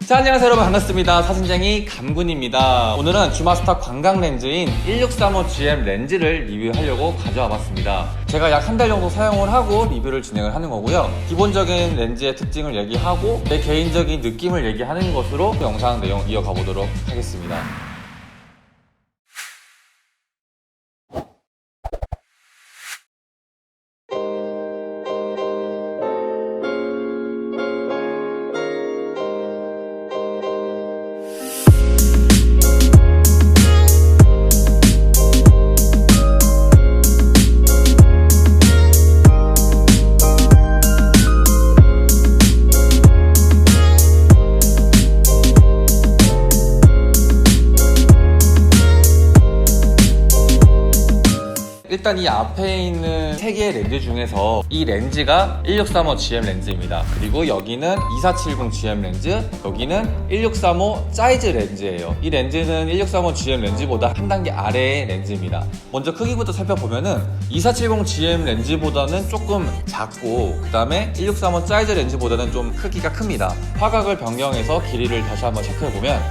자, 안녕하세요 여러분, 반갑습니다. 사진쟁이 감군입니다. 오늘은 주마스터 관광 렌즈인 1635GM 렌즈를 리뷰하려고 가져와 봤습니다. 제가 약 한 달 정도 사용을 하고 리뷰를 진행을 하는 거고요. 기본적인 렌즈의 특징을 얘기하고 내 개인적인 느낌을 얘기하는 것으로 영상 내용 이어가 보도록 하겠습니다. 일단 이 앞에 있는 3개의 렌즈 중에서 이 렌즈가 1635GM 렌즈입니다. 그리고 여기는 2470GM 렌즈, 여기는 1635 사이즈 렌즈예요. 이 렌즈는 1635GM 렌즈보다 한 단계 아래의 렌즈입니다. 먼저 크기부터 살펴보면은 2470GM 렌즈보다는 조금 작고, 그 다음에 1635 사이즈 렌즈보다는 좀 크기가 큽니다. 화각을 변경해서 길이를 다시 한번 체크해보면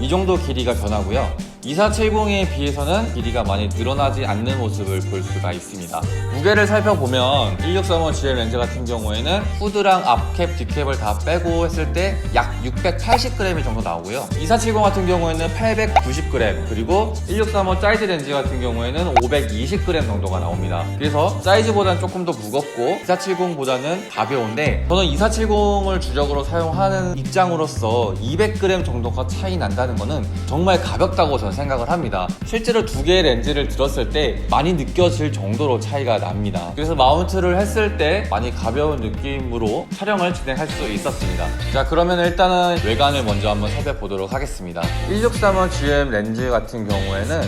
이 정도 길이가 변하고요. 2470에 비해서는 길이가 많이 늘어나지 않는 모습을 볼 수가 있습니다. 무게를 살펴보면 1635GM 렌즈 같은 경우에는 후드랑 앞캡, 뒤캡을 다 빼고 했을 때 약 680g 정도 나오고요. 2470 같은 경우에는 890g, 그리고 1635 사이즈 렌즈 같은 경우에는 520g 정도가 나옵니다. 그래서 사이즈보다는 조금 더 무겁고 2470보다는 가벼운데, 저는 2470을 주력으로 사용하는 입장으로서 200g 정도가 차이 난다는 거는 정말 가볍다고 저는 생각을 합니다. 실제로 두 개의 렌즈를 들었을 때 많이 느껴질 정도로 차이가 납니다. 그래서 마운트를 했을 때 많이 가벼운 느낌으로 촬영을 진행할 수 있었습니다. 자, 그러면 일단은 외관을 먼저 한번 살펴보도록 하겠습니다. 1635GM 렌즈 같은 경우에는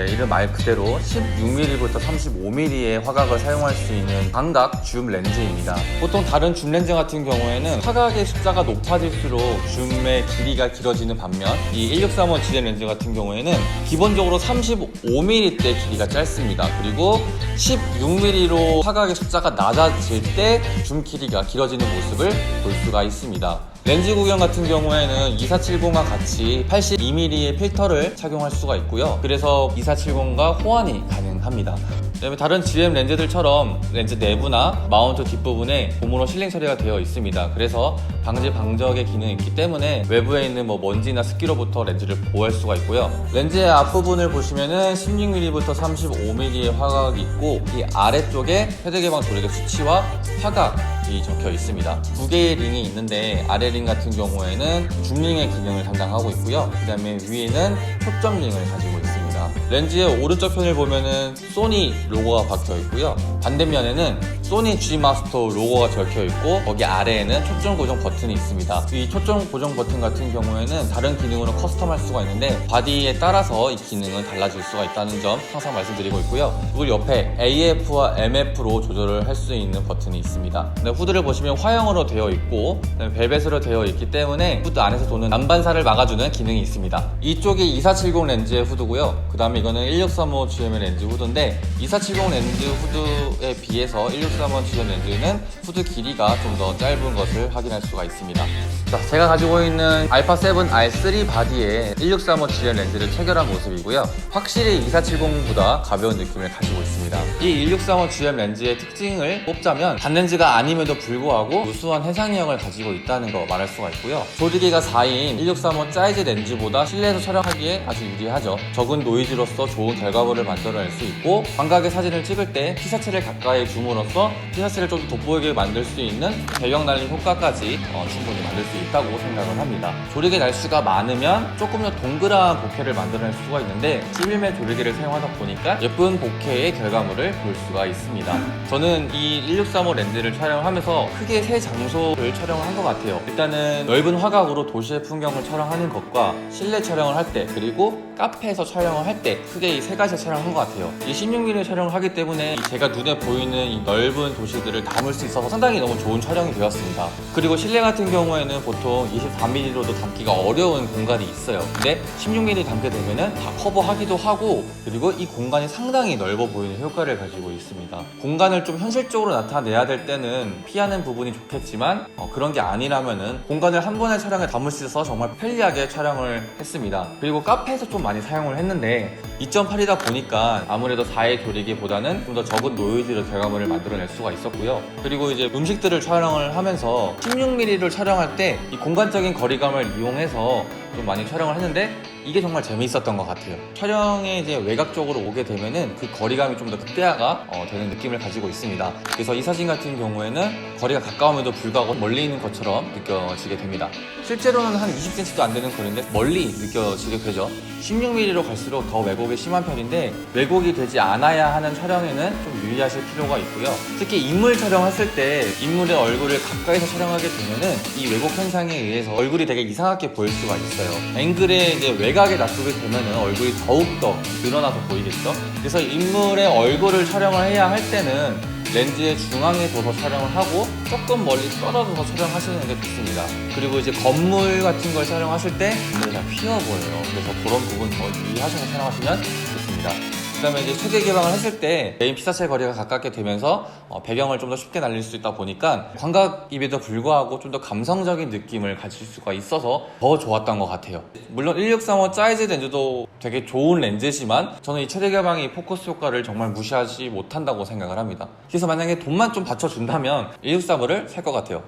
이름 말 그대로 16mm부터 35mm의 화각을 사용할 수 있는 광각 줌 렌즈입니다. 보통 다른 줌 렌즈 같은 경우에는 화각의 숫자가 높아질수록 줌의 길이가 길어지는 반면 이 1635GM 렌즈 같은 경우에는 기본적으로 35mm대 길이가 짧습니다. 그리고 16mm로 화각의 숫자가 낮아질 때 줌 길이가 길어지는 모습을 볼 수가 있습니다. 렌즈 구경 같은 경우에는 2470과 같이 82mm의 필터를 착용할 수가 있고요. 그래서 2470과 호환이 가능합니다. 그다음에 다른 GM 렌즈들처럼 렌즈 내부나 마운트 뒷부분에 고무로 실링 처리가 되어 있습니다. 그래서 방지 방적의 기능이 있기 때문에 외부에 있는 먼지나 습기로부터 렌즈를 보호할 수가 있고요. 렌즈의 앞부분을 보시면은 16mm부터 35mm의 화각이 있고, 이 아래쪽에 회색개방 조리개 수치와 화각이 적혀 있습니다. 두 개의 링이 있는데 아래 링 같은 경우에는 줌링의 기능을 담당하고 있고요. 그 다음에 위에는 초점 링을 가지고 있습니다. 렌즈의 오른쪽 편을 보면은 소니 로고가 박혀 있고요. 반대면에는 소니 G 마스터 로고가 적혀 있고, 거기 아래에는 초점 고정 버튼이 있습니다. 이 초점 고정 버튼 같은 경우에는 다른 기능으로 커스텀할 수가 있는데 바디에 따라서 이 기능은 달라질 수가 있다는 점 항상 말씀드리고 있고요. 그리고 옆에 AF와 MF로 조절을 할 수 있는 버튼이 있습니다. 후드를 보시면 화형으로 되어 있고 벨벳으로 되어 있기 때문에 후드 안에서 도는 난반사를 막아주는 기능이 있습니다. 이쪽이 2470 렌즈의 후드고요. 그 다음에 이거는 1635GM의 렌즈 후드인데, 2470 렌즈 후드에 비해서 1635GM 렌즈는 후드 길이가 좀 더 짧은 것을 확인할 수가 있습니다. 자, 제가 가지고 있는 알파7R3 바디에 1635GM 렌즈를 체결한 모습이고요. 확실히 2470보다 가벼운 느낌을 가지고 있습니다. 이 1635GM 렌즈의 특징을 뽑자면 단렌즈가 아님에도 불구하고 우수한 해상형을 가지고 있다는 거 말할 수가 있고요. 조리개가 4인 1635 사이즈 렌즈보다 실내에서 촬영하기에 아주 유리하죠. 적은 노이즈로서 좋은 결과물을 만들어낼 수 있고, 광각의 사진을 찍을 때 피사체를 가까이 줌으로써 피사체를 좀 돋보이게 만들 수 있는 배경 날림 효과까지 충분히 만들 수 있다고 생각을 합니다. 조리개 날수가 많으면 조금 더 동그란 보케를 만들어낼 수가 있는데 11mm 조리개를 사용하다 보니까 예쁜 보케의 결과물을 볼 수가 있습니다. 저는 이 1635 렌즈를 촬영하면서 크게 세 장소를 촬영한 것 같아요. 일단은 넓은 화각으로 도시의 풍경을 촬영하는 것과 실내 촬영을 할 때, 그리고 카페에서 촬영을 할 때 크게 이 세 가지 촬영을 한 것 같아요. 이 16mm 촬영을 하기 때문에 제가 눈에 보이는 이 넓은 도시들을 담을 수 있어서 상당히 너무 좋은 촬영이 되었습니다. 그리고 실내 같은 경우에는 보통 24mm로도 담기가 어려운 공간이 있어요. 근데 16mm 담게 되면은 다 커버하기도 하고, 그리고 이 공간이 상당히 넓어 보이는 효과를 가지고 있습니다. 공간을 좀 현실적으로 나타내야 될 때는 피하는 부분이 좋겠지만 그런 게 아니라면은 공간을 한 번의 촬영에 담을 수 있어서 정말 편리하게 촬영을 했습니다. 그리고 카페에서 좀 많이 사용을 했는데 2.8이다 보니까 아무래도 4의 조리기보다는 좀 더 적은 노이즈로 결과물을 만들어낼 수가 있었고요. 그리고 이제 음식들을 촬영을 하면서 16mm를 촬영할 때 이 공간적인 거리감을 이용해서 좀 많이 촬영을 했는데 이게 정말 재미있었던 것 같아요. 촬영에 이제 외곽 쪽으로 오게 되면은 그 거리감이 좀 더 극대화가 되는 느낌을 가지고 있습니다. 그래서 이 사진 같은 경우에는 거리가 가까움에도 불구하고 멀리 있는 것처럼 느껴지게 됩니다. 실제로는 한 20cm도 안 되는 거리인데 멀리 느껴지게 되죠. 16mm로 갈수록 더 왜곡이 심한 편인데 왜곡이 되지 않아야 하는 촬영에는 좀 유의하실 필요가 있고요. 특히 인물 촬영했을 때 인물의 얼굴을 가까이서 촬영하게 되면은 이 왜곡 현상에 의해서 얼굴이 되게 이상하게 보일 수가 있어요. 앵글에 이제 외곽에 놔두게 되면은 얼굴이 더욱더 늘어나서 보이겠죠. 그래서 인물의 얼굴을 촬영을 해야 할 때는 렌즈의 중앙에 둬서 촬영을 하고 조금 멀리 떨어져서 촬영하시는 게 좋습니다. 그리고 이제 건물 같은 걸 촬영하실 때 다 휘어 보여요. 그래서 그런 부분 더 유의하셔서 촬영하시면 좋습니다. 그 다음에 이제 최대 개방을 했을 때 메인 피사체 거리가 가깝게 되면서 배경을 좀 더 쉽게 날릴 수 있다 보니까 광각임에도 불구하고 좀 더 감성적인 느낌을 가질 수가 있어서 더 좋았던 것 같아요. 물론 1635 사이즈 렌즈도 되게 좋은 렌즈지만 저는 이 최대 개방이 포커스 효과를 정말 무시하지 못한다고 생각을 합니다. 그래서 만약에 돈만 좀 받쳐준다면 1635를 살 것 같아요.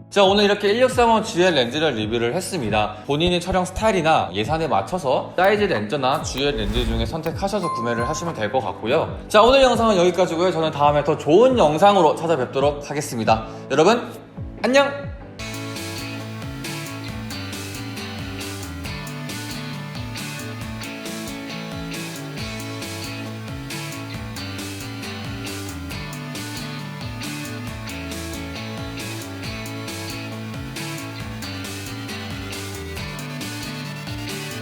자, 오늘 이렇게 1635 GL 렌즈를 리뷰를 했습니다. 본인의 촬영 스타일이나 예산에 맞춰서 사이즈 렌즈나 GL 렌즈 중에 선택하셔서 구매를 하시면 될 것 같고요. 자, 오늘 영상은 여기까지고요. 저는 다음에 더 좋은 영상으로 찾아뵙도록 하겠습니다. 여러분, 안녕!